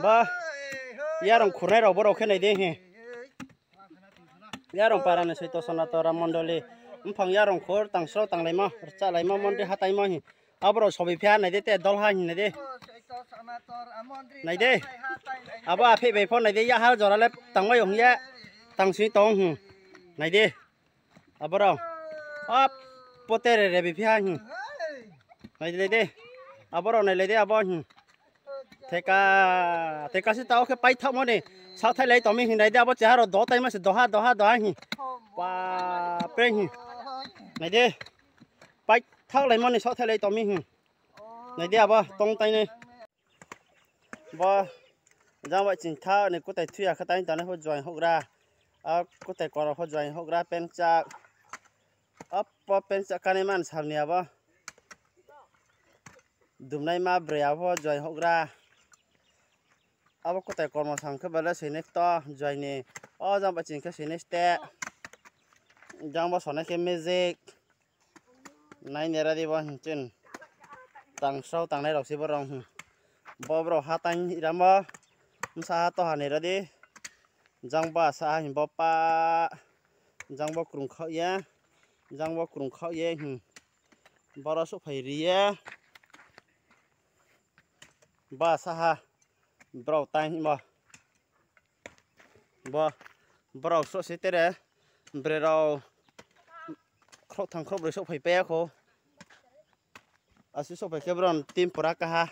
ba ya rong khurnai rong borok khe nai de he ya rong parane soi to sonatora mondoli mphang ya rong khor tangsro tanglai ma chalai ma mondi hatai ma hi abro sobi phya nai de te dol ha hi nai de này đi, à ba phe về phone này đi, ya hal rồi là tăng mấy ông ya, tăng suy tông, này đi, à ba đâu, à pote rồi bị phe này đi, à ba đâu này lấy đi à ba, thế cả sĩ tao cái bay thao mà này, sao thấy lấy tao mình này đi à ba chả rồi đổ tay mà sẽ đổ ha và bên này đi, bay thao lấy mà này sao thấy lấy tao mình, này đi à ba tông tay này. Và giang vậy chính thao này có thể thuê khát tay tao này hỗ trợ hỗ ra, có thể còn hỗ trợ hỗ ra bên cha, bên cha cái này mà sao nhỉ ba, đùm này mà bể hỗ trợ hỗ ra, có thể còn một thằng cái bên đó xin to rồi nè, giang vậy chính cái xin tệ, giang vậy xong cái music, này nè ra đi ba trên, tăng sau tăng này đọc xí bao rong. Bro hatang irama masa to hane radi jangba sa hin bopa jangba krung kha ya jangba krung kha ye bara so phai riya ba sa ha bro tai ma ba bro so se tere bre ro khro thang khro bre so phai pe kho asu so phai ke bron tim pura ka ha